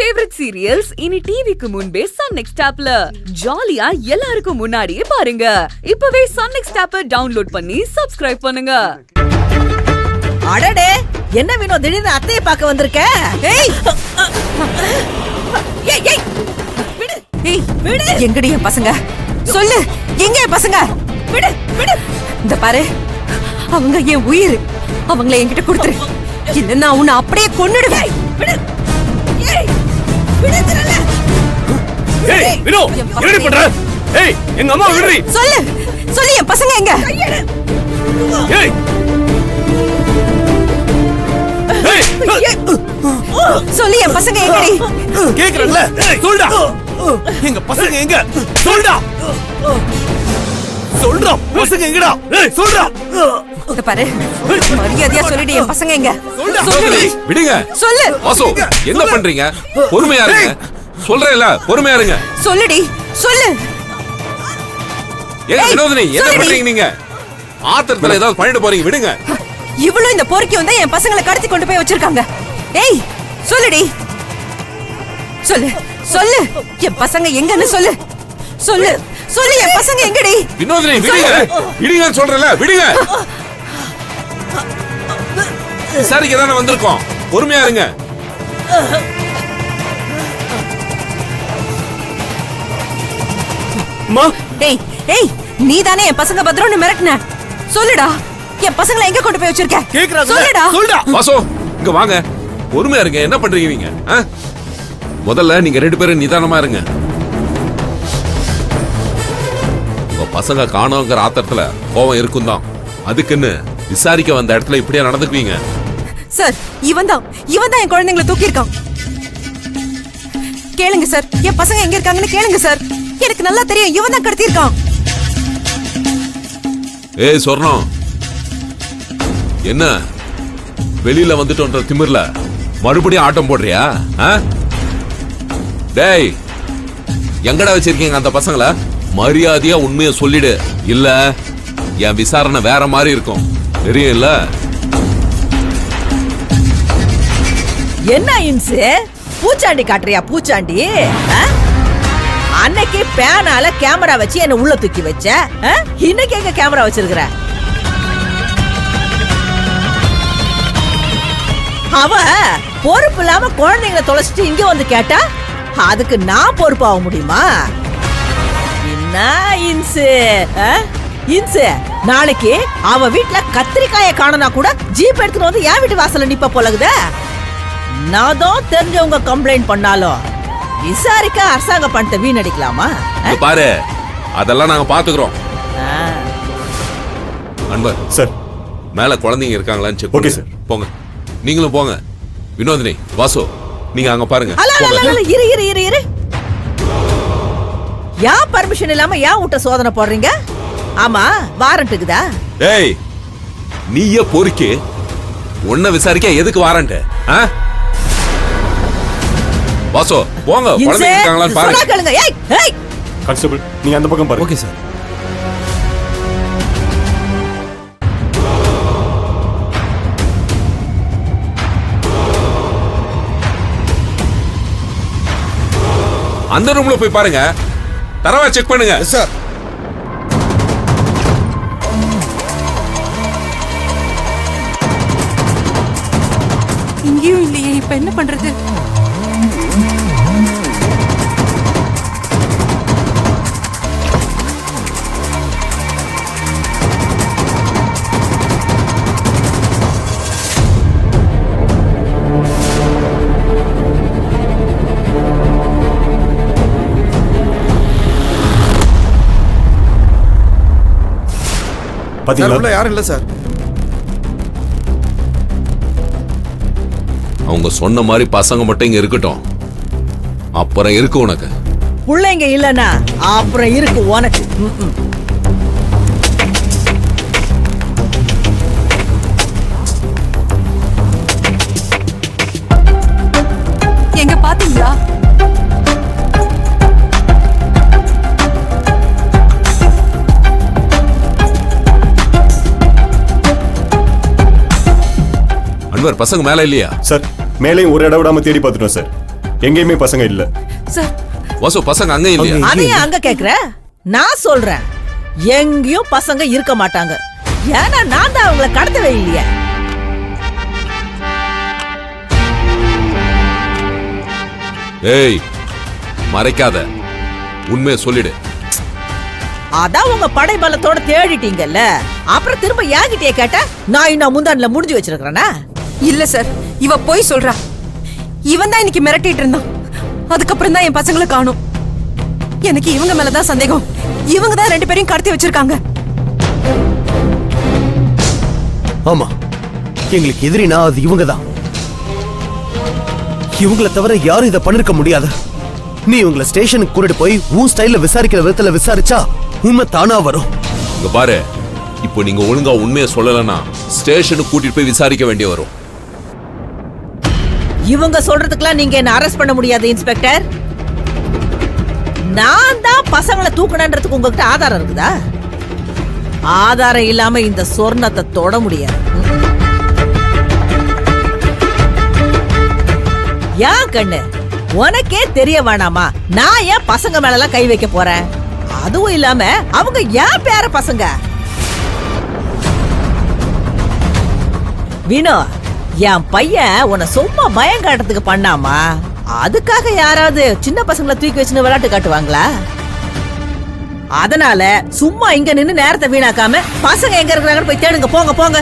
Favourite serials இனி டிவிக்கு முன்பே சன் நெக்ஸ்ட் ஆப்ல ஜாலியா எல்லாருக்கும் முன்னாடியே பாருங்க. இப்பவே சன் நெக்ஸ்ட் ஆப்பை டவுன்லோட் பண்ணி சப்ஸ்கிரைப் பண்ணுங்க. அடடே, என்ன வினோ திடீர்னு அத்தையை பார்க்க வந்திருக்க? ஏய் ஏய் ஏய் விடு. ஏய் விடு. எங்கடி என் பசங்க? சொல்லு, எங்க என் பசங்க? விடு விடு. இந்த பாரு, அவங்க என் உயிர். அவங்கள என்கிட்ட கொடுத்துரு, இல்ல நான் உன்னை அப்படியே கொன்னுடுவேன். விடு. ஏய் விடுறல. ஏய் வினோ, என்னடி பண்ற? ஏய் எங்க அம்மா விடுறி. சொல்லு சொல்லு, என் பசங்க எங்க? ஏய் சொல்லு, என் பசங்க எங்கடி? கேக்குறல்ல, சொல்டா. எங்க பசங்க எங்க? சொல்டா. சொல்டா, பசங்க எங்கடா? ஏய் சொல்டா. இந்த பாரு, மரியாதையா சொல்லிடு, என் பசங்க எங்க? சொல்லுடி. விடுங்க. சொல்லு. வாசு, என்ன பண்றீங்க? பொறுமையா இருங்க. சொல்றேன்ல, பொறுமையா இருங்க. சொல்லுடி, சொல்லு. ஏய் வினோதினி, என்ன பண்றீங்க நீங்க? ஆத்திரத்துல ஏதாவது பண்ணிட்டு போறீங்க, விடுங்க. இவ்வளவு இந்த போர்க்கி வந்தா என் பசங்களை கடத்தி கொண்டு போய் வச்சிருக்காங்க. ஏய் சொல்லுடி, சொல்லு சொல்லு, என் பசங்க எங்கன்னு சொல்லு. சொல்லு சொல்லு, என் பசங்க எங்கடி? வினோதினி விடுங்க. விடுங்க சொல்றேன்ல, விடுங்க. சரிக்கு தானே வந்திருக்கோம், பொறுமையா இருங்க. அம்மா, ஏய் ஏய், நீ தானே என் பசங்க பத்திரம்னு மிரட்டின? சொல்லுடா, என் பசங்களை எங்க கொண்டு போய் வச்சிருக்க? கேக்குறாங்க. சொல்லுடா. சொல்டா. வாசு, இங்க வாங்க. பொறுமையா இருங்க. என்ன பண்றீங்க நீங்க? முதல்ல நீங்க ரெண்டு பேரும் நிதானமா இருங்க. உங்க பசங்க காணோங்கிற ஆத்திரத்துல கோவம் இருக்கும் தான். அதுக்குன்னு விசாரிக்க வந்த இடத்துல இப்படியா நடந்துக்குவீங்க? சார், இவன் தான் என் குழந்தைங்களை தூக்கியிருக்கான். கேளுங்க சார், என் பசங்க எங்க இருக்காங்கன்னு கேளுங்க சார். எனக்கு நல்லா தெரியும், இவன் தான் கடத்தியிருக்கான். ஏய் சொர்ணம், என்ன வெளியில வந்துட்டோன்ற திமிர்ல மறுபடியும் ஆட்டம் போடுறியா? டேய், எங்கடா வச்சிருக்கீங்க அந்த பசங்கள? மரியாதையா உண்மையை சொல்லிடு, இல்ல என் விசாரணை வேற மாதிரி இருக்கும், தெரியும் இல்ல? என்ன இன்சு பூச்சாண்டி காட்டுறியா? பூச்சாண்டி அன்னைக்கு பேனால கேமரா வச்சு என்ன உள்ள தூக்கி வச்ச, இன்னைக்கு எங்க கேமரா வச்சிருக்கிற? அவ பொறுப்பு இல்லாம குழந்தைங்களை தொலைச்சிட்டு இங்க வந்து கேட்டா அதுக்கு நான் பொறுப்பாக முடியுமா? என்ன இன்சு இன்சு, நாளைக்கு அவ வீட்டுல கத்திரிக்காயை காணனா கூட ஜீப் எடுத்துட்டு வந்து என் வீட்டு வாசல்ல நிப்ப போலகுத. நான் தான் தெரிஞ்சவங்க கம்ப்ளைண்ட் பண்ணாலும் விசாரிக்க அரசாங்க பணத்தை வீணடிக்கலாமா? பாரு, அதெல்லாம் நாங்க பாத்துக்கிறோம். அன்பர் சார், மேல குழந்தைங்க இருக்காங்களான்னு செக் ஓகே பண்ணுங்க. சார். போங்க, நீங்களும் போங்க. வினோதினி, வாசு, நீங்க அங்க பாருங்க. இரு இரு இரு இரு. ஏன் பர்மிஷன் இல்லாம ஏன் விட்ட சோதனை போடுறீங்க? ஆமா, வாரண்ட் இருக்குதா? ஏய், நீயே பொறுக்கி உன்னை விசாரிக்க எதுக்கு வாரண்ட்? வாசு, போங்க, குழந்தைங்க இருக்காங்களான்னு பாருங்க. கேளுங்க. ஏய் ஏய், கான்ஸ்டபிள் நீங்க அந்த பக்கம் பாருங்க. Okay sir. அந்த ரூம்ல போய் பாருங்க, தரவா செக் பண்ணுங்க. சார், இங்கேயும் இல்லையே, இப்ப என்ன பண்றது? பாத்தீங்களா? யாரும் இல்ல சார். அவங்க சொன்ன மாதிரி பசங்க மட்டும் இங்க இருக்கட்டும், அப்புறம் இருக்கு உனக்கு. பிள்ளைங்க இல்லனா அப்புறம் இருக்கு உனக்கு. எங்க பாத்தீங்களா? அன்வர், பசங்க மேல இல்லையா? சார், மேலேயும் ஒரு இடம் விடாம தேடி பார்த்துட்டோம் சார். எங்கேயுமே பசங்க இல்ல. சார் வாசு பசங்க அங்க இல்லையா? அதையும் அங்க கேக்குற? நான் சொல்றேன், எங்கேயும் பசங்க இருக்க மாட்டாங்க. ஏன்னா நான் தான் அவங்கள கடத்தவே இல்லையே. ஏய் மறைக்காத, உண்மையை சொல்லிடு. அதான் உங்க படை பலத்தோட தேடிட்டீங்கல்ல, அப்புறம் திரும்ப ஏங்கிட்டே கேட்ட நான் இன்னும் முந்தாண்டுல முடிஞ்சு வச்சிருக்கிறேனா? இல்ல சார், இவ போய் சொல்றா. இவன் தான் இன்னைக்கு மிரட்டிட்டு இருந்தான். அதுக்கப்புறம் தான் என் பசங்களை காணும். எனக்கு இவங்க மேலதான் சந்தேகம். இவங்க தான் 2 பேரையும் கடத்தி வச்சிருக்காங்க. ஆமா, எங்களுக்கு எதிரினா அது இவங்க தான். இவங்களை தவிர யாரும் இதை பண்ணிருக்க முடியாது. நீ இவங்களை ஸ்டேஷனுக்கு கூட்டிட்டு போய் உன் ஸ்டைல்ல விசாரிக்கிற விதத்துல விசாரிச்சா உண்மை தானா வரும். இங்க பாரு, இப்போ நீங்க ஒழுங்கா உண்மையை சொல்லலன்னா ஸ்டேஷனுக்கு கூட்டிட்டு போய் விசாரிக்க வேண்டிய வரும். இவங்க சொல்றதுக்கெல்லாம் நீங்க என்ன அரெஸ்ட் பண்ண முடியாது இன்ஸ்பெக்டர். நான் தான் பசங்களை தூக்கணுன்றதுக்கு உங்ககிட்ட ஆதாரம் இருக்குதா? ஆதாரம் இல்லாம இந்த சொர்ணத்தை தொட முடியாது. ஏன் கண்ணு, உனக்கே தெரிய வேணாமா நான் ஏன் பசங்க மேலலாம் கை வைக்க போறேன்? அதுவும் இல்லாம அவங்க ஏன் பேர பசங்க. வினோ, என் பையன் உன்னை சும்மா பயம் காட்டுறதுக்கு பண்ணாமா? அதுக்காக யாராவது சின்ன பசங்களை தூக்கி வச்சுன்னு விளையாட்டு காட்டுவாங்களா? அதனால சும்மா இங்க நின்னு நேரத்தை வீணாக்காம பசங்க எங்க இருக்கிறாங்கன்னு போய் தேடுங்க. போங்க போங்க.